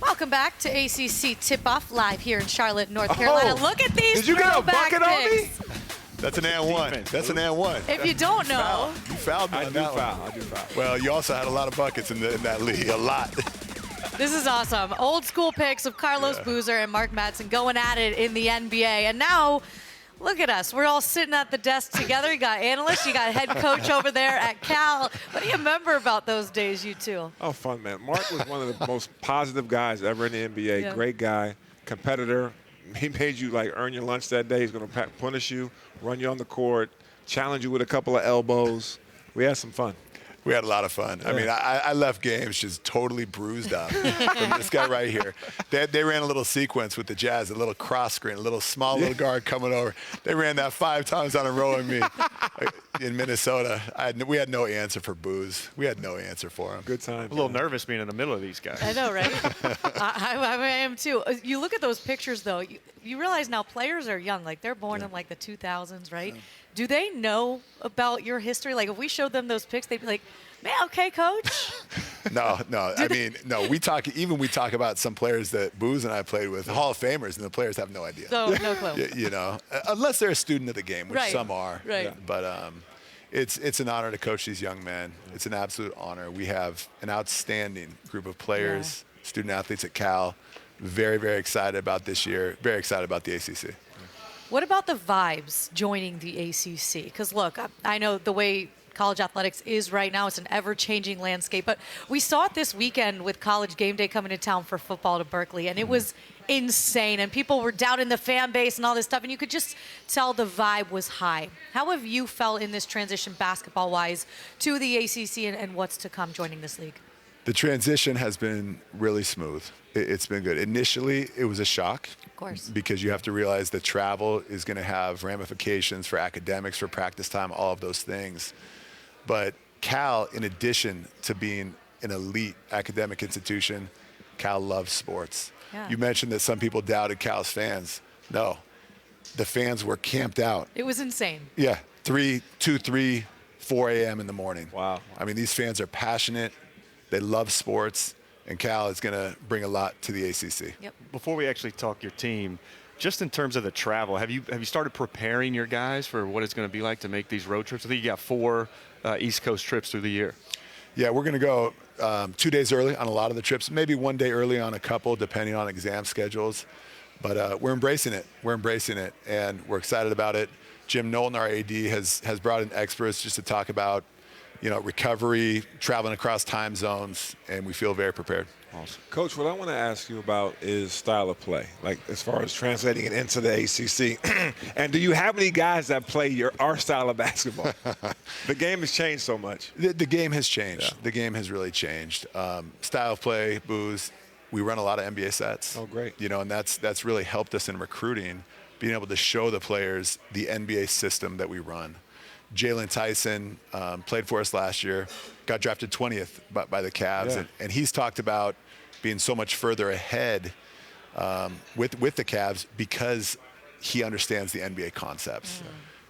Welcome back to ACC Tipoff live here in Charlotte, North Carolina. Look at these Did you get a throwback bucket on me? picks. That's an and one. That's an and one. If you don't know, You fouled me I on do that foul. one. I do foul. Well, you also had a lot of buckets in that league, a lot. this is awesome. Old school picks of Carlos Boozer and Mark Madsen going at it in the NBA. And now, look at us. We're all sitting at the desk together. You got analysts, you got head coach over there at Cal. What do you remember about those days, you two? Oh, fun, man. Mark was one of the most positive guys ever in the NBA. Yeah. Great guy, competitor. He made you like earn your lunch that day. He's going to punish you, run you on the court, challenge you with a couple of elbows. We had some fun. We had a lot of fun. I mean, I left games just totally bruised up from this guy right here. They ran a little sequence with the Jazz, a little cross screen, a little small little guard coming over. They ran that 5 times on a row in me in Minnesota. We had no answer for Booze. We had no answer for him. Good time. A little nervous being in the middle of these guys. I know, right? I am too. You look at those pictures, though. You realize now players are young. Like, they're born in, like, the 2000s, right? Yeah. Do they know about your history? Like, if we showed them those pics, they'd be like, man, okay, coach? No. I mean, no. We talk about some players that Booze and I played with, Hall of Famers, and the players have no idea. So, no clue. You know, unless they're a student of the game, which some are. Right. But it's an honor to coach these young men. It's an absolute honor. We have an outstanding group of players, student athletes at Cal. Very, very excited about this year. Very excited about the ACC. What about the vibes joining the ACC? Because, look, I know the way college athletics is right now. It's an ever-changing landscape. But we saw it this weekend with College Game Day coming to town for football to Berkeley, and it was insane. And people were doubting the fan base and all this stuff, and you could just tell the vibe was high. How have you felt in this transition basketball-wise to the ACC and what's to come joining this league? The transition has been really smooth. It's been good. Initially, it was a shock. Of course. Because you have to realize that travel is going to have ramifications for academics, for practice time, all of those things. But Cal, in addition to being an elite academic institution, Cal loves sports. Yeah. You mentioned that some people doubted Cal's fans. No, the fans were camped out. It was insane. Yeah, 2, 3, 4 a.m. in the morning. Wow. I mean, these fans are passionate. They love sports, and Cal is going to bring a lot to the ACC. Yep. Before we actually talk your team, just in terms of the travel, have you started preparing your guys for what it's going to be like to make these road trips? I think you got 4 East Coast trips through the year. Yeah, we're going to go 2 days early on a lot of the trips, maybe 1 day early on a couple, depending on exam schedules. But we're embracing it. We're embracing it, and we're excited about it. Jim Knowlton, our AD, has brought in experts just to talk about, recovery, traveling across time zones, and we feel very prepared. Awesome. Coach, what I want to ask you about is style of play, like as far as translating it into the ACC. And do you have any guys that play our style of basketball? The game has changed so much. The game has changed. Yeah. The game has really changed. Style of play, Booze, we run a lot of NBA sets. Oh, great. And that's really helped us in recruiting, being able to show the players the NBA system that we run. Jalen Tyson played for us last year, got drafted 20th by the Cavs, and he's talked about being so much further ahead with the Cavs because he understands the NBA concepts.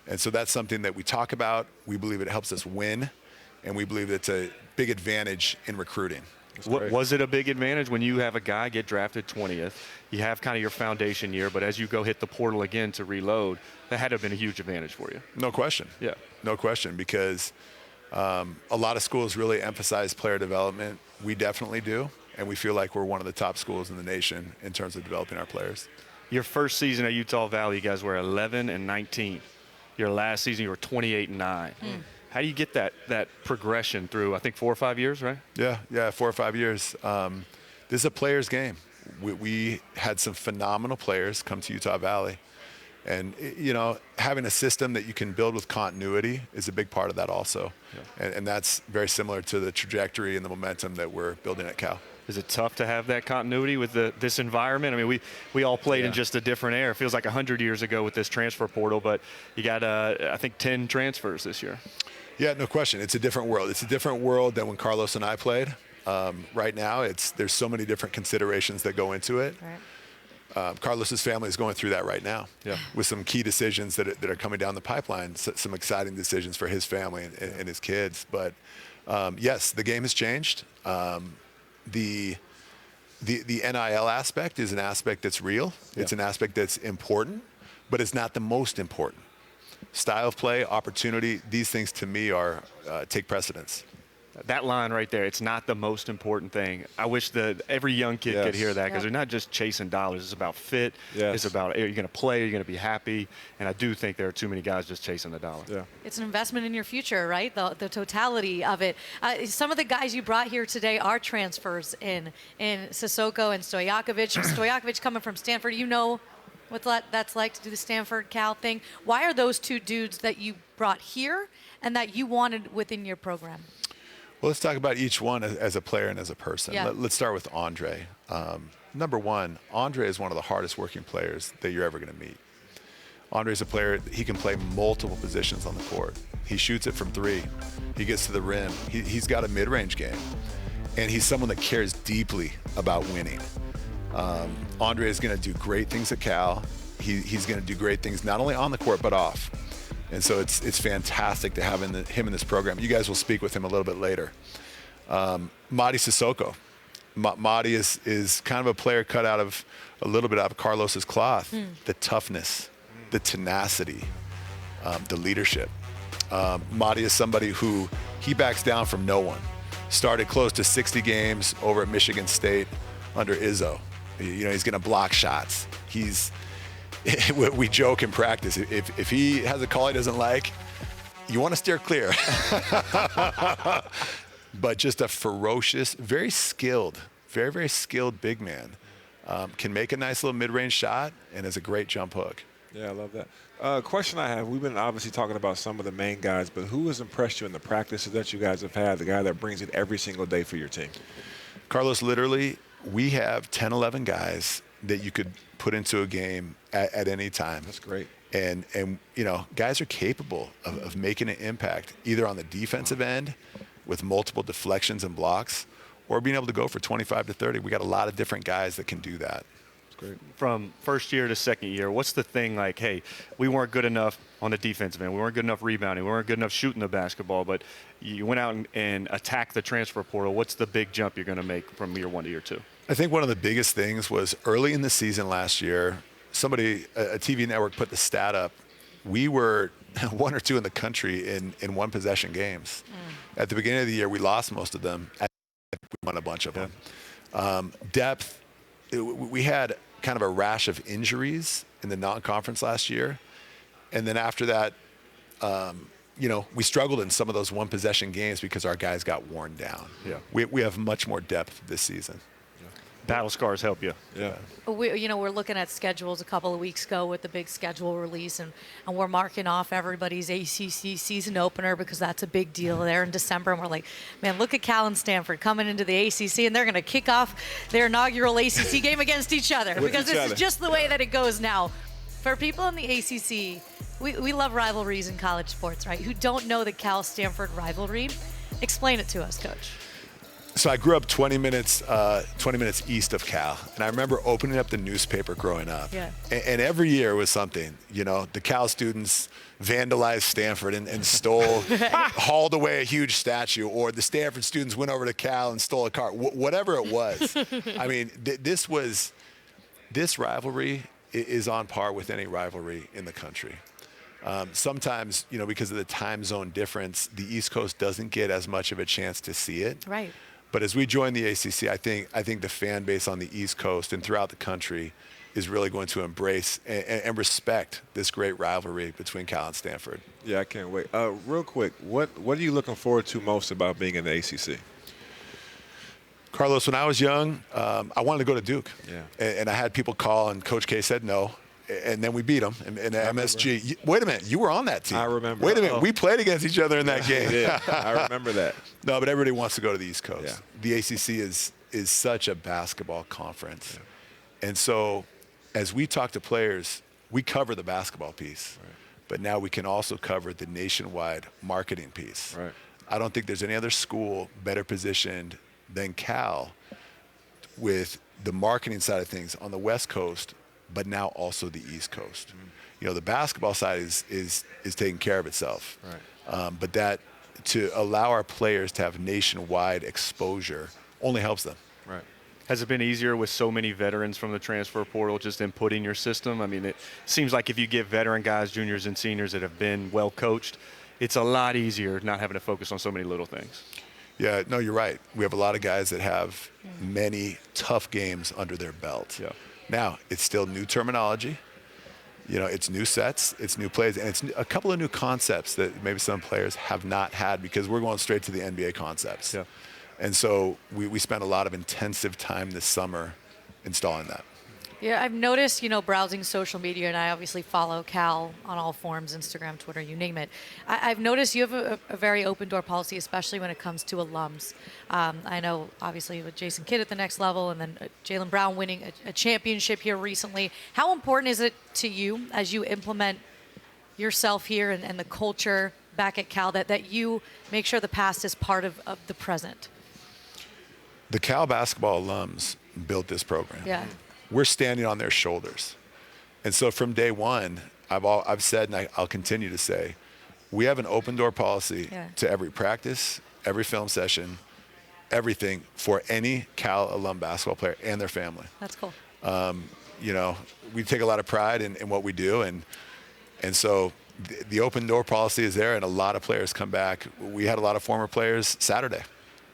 And so that's something that we talk about. We believe it helps us win, and we believe it's a big advantage in recruiting. Was it a big advantage when you have a guy get drafted 20th? You have kind of your foundation year, but as you go hit the portal again to reload, that had to have been a huge advantage for you. No question. Yeah. No question, because a lot of schools really emphasize player development. We definitely do, and we feel like we're one of the top schools in the nation in terms of developing our players. Your first season at Utah Valley, you guys were 11-19. Your last season, you were 28-9. How do you get that progression through, I think, 4 or 5 years, right? Yeah, 4 or 5 years. This is a player's game. We had some phenomenal players come to Utah Valley. And, having a system that you can build with continuity is a big part of that also. Yeah. And that's very similar to the trajectory and the momentum that we're building at Cal. Is it tough to have that continuity with this environment? I mean, we all played in just a different era. It feels like 100 years ago with this transfer portal, but you got, I think, 10 transfers this year. Yeah, no question. It's a different world. It's a different world than when Carlos and I played. Right now, there's so many different considerations that go into it. Right. Carlos's family is going through that right now with some key decisions that are coming down the pipeline, some exciting decisions for his family and his kids. But, yes, the game has changed. The the NIL aspect is an aspect that's real. It's an aspect that's important, but it's not the most important. Style of play, opportunity, these things to me are take precedence. That line right there, it's not the most important thing. I wish that every young kid could hear that, because they're not just chasing dollars. It's about fit. It's about, are you going to play? Are you going to be happy? And I do think there are too many guys just chasing the dollar. Yeah. It's an investment in your future, right? The totality of it. Some of the guys you brought here today are transfers in Sissoko and Stojakovic. Stojakovic coming from Stanford. You know what that's like to do the Stanford-Cal thing. Why are those two dudes that you brought here and that you wanted within your program? Well, let's talk about each one as a player and as a person. Yeah. Let's start with Andre. Number one, Andre is one of the hardest working players that you're ever going to meet. Andre's a player, he can play multiple positions on the court. He shoots it from three. He gets to the rim. He's got a mid-range game. And he's someone that cares deeply about winning. Andre is going to do great things at Cal. He's going to do great things not only on the court but off. And so it's fantastic to have him in this program. You guys will speak with him a little bit later. Mady Sissoko. Mady is kind of a player cut out of a little bit out of Carlos's cloth. The toughness, the tenacity, the leadership. Mady is somebody who he backs down from no one. Started close to 60 games over at Michigan State under Izzo. You know, he's going to block shots. We joke in practice, if he has a call he doesn't like, you want to steer clear. But just a ferocious, very skilled, very, very skilled big man. Can make a nice little mid-range shot and has a great jump hook. Yeah, I love that. Question I have, we've been obviously talking about some of the main guys, but who has impressed you in the practices that you guys have had, the guy that brings it every single day for your team? Carlos, literally, we have 10, 11 guys that you could put into a game at any time. That's great. And you know, guys are capable of making an impact either on the defensive end with multiple deflections and blocks, or being able to go for 25 to 30. We got a lot of different guys that can do that. That's great. From first year to second year, what's the thing like, hey, we weren't good enough on the defensive end. We weren't good enough rebounding. We weren't good enough shooting the basketball, but you went out and attacked the transfer portal. What's the big jump you're going to make from year one to year two? I think one of the biggest things was early in the season last year, a TV network put the stat up. We were 1 or 2 in the country in one possession games. At the beginning of the year, we lost most of them. We won a bunch of them. Depth, we had kind of a rash of injuries in the non-conference last year. And then after that, you know, we struggled in some of those one possession games because our guys got worn down. Yeah. We have much more depth this season. Battle scars help you. Yeah. We're looking at schedules a couple of weeks ago with the big schedule release, and we're marking off everybody's ACC season opener because that's a big deal there in December. And we're like, man, look at Cal and Stanford coming into the ACC, and they're going to kick off their inaugural ACC game against each other because this is just the way that it goes now. For people in the ACC, we love rivalries in college sports, right? Who don't know the Cal-Stanford rivalry, explain it to us, Coach. So I grew up 20 minutes east of Cal, and I remember opening up the newspaper growing up. Yeah. And every year was something. You know, the Cal students vandalized Stanford and stole, hauled away a huge statue, or the Stanford students went over to Cal and stole a car. Whatever it was. I mean, this rivalry is on par with any rivalry in the country. Sometimes, you know, because of the time zone difference, the East Coast doesn't get as much of a chance to see it. Right. But as we join the ACC, I think the fan base on the East Coast and throughout the country is really going to embrace and respect this great rivalry between Cal and Stanford. Yeah, I can't wait. Real quick, what are you looking forward to most about being in the ACC? Carlos, when I was young, I wanted to go to Duke. Yeah. And I had people call, and Coach K said no. And then we beat them in MSG. Wait a minute, you were on that team. I remember. Wait a minute, we played against each other in that game. Yeah, I remember that. No, but everybody wants to go to the East Coast. Yeah. The ACC is such a basketball conference. Yeah. And so as we talk to players, we cover the basketball piece. Right. But now we can also cover the nationwide marketing piece. Right. I don't think there's any other school better positioned than Cal with the marketing side of things on the West Coast, but now also the East Coast. Mm-hmm. You know, the basketball side is taking care of itself. Right. But that to allow our players to have nationwide exposure only helps them. Right. Has it been easier with so many veterans from the transfer portal just inputting your system? I mean, it seems like if you get veteran guys, juniors and seniors that have been well coached, it's a lot easier not having to focus on so many little things. Yeah, no, you're right. We have a lot of guys that have many tough games under their belt. Yeah. Now, it's still new terminology. You know, it's new sets, it's new plays, and it's a couple of new concepts that maybe some players have not had because we're going straight to the NBA concepts. Yeah. And so we spent a lot of intensive time this summer installing that. Yeah, I've noticed, browsing social media, and I obviously follow Cal on all forms, Instagram, Twitter, you name it. I've noticed you have a very open door policy, especially when it comes to alums. I know, obviously, with Jason Kidd at the next level, and then Jaylen Brown winning a championship here recently. How important is it to you as you implement yourself here and the culture back at Cal that you make sure the past is part of the present? The Cal basketball alums built this program. Yeah. We're standing on their shoulders. And so from day one, I've said, and I'll continue to say, we have an open door policy to every practice, every film session, everything for any Cal alum basketball player and their family. That's cool. We take a lot of pride in what we do. And so the open door policy is there, and a lot of players come back. We had a lot of former players Saturday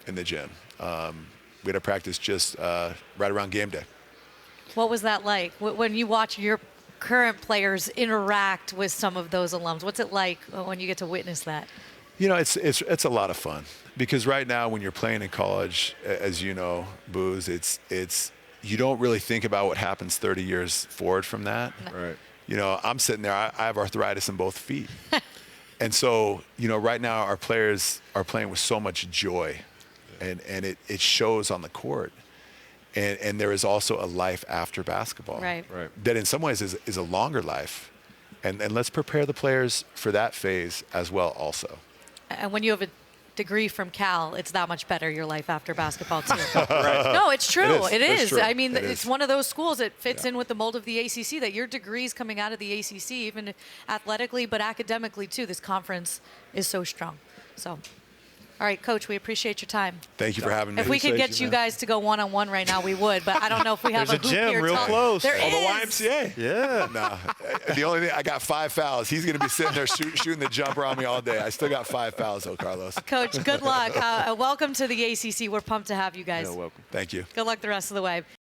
in the gym. We had a practice just right around game day. What was that like when you watch your current players interact with some of those alums? What's it like when you get to witness that? It's a lot of fun because right now when you're playing in college, as you know, Booze, it's you don't really think about what happens 30 years forward from that. Right. I'm sitting there. I have arthritis in both feet, and so right now our players are playing with so much joy, and it shows on the court. And there is also a life after basketball. Right. That in some ways is a longer life. And let's prepare the players for that phase as well also. And when you have a degree from Cal, it's that much better, your life after basketball, too. Right. No, it's true. It is. True. I mean, it's is. one of those schools that fits in with the mold of the ACC, that your degrees coming out of the ACC, even athletically, but academically, too, this conference is so strong. So, all right, Coach, we appreciate your time. Thank you for having me. If we could get you guys to go one-on-one right now, we would, but I don't know if we have There's a a hoop gym here. real close. There Oh, is. the YMCA. Yeah. Nah, the only thing, I got 5 fouls. He's going to be sitting there shooting the jumper on me all day. I still got 5 fouls, though, Carlos. Coach, good luck. Welcome to the ACC. We're pumped to have you guys. Welcome. Thank you. Good luck the rest of the way.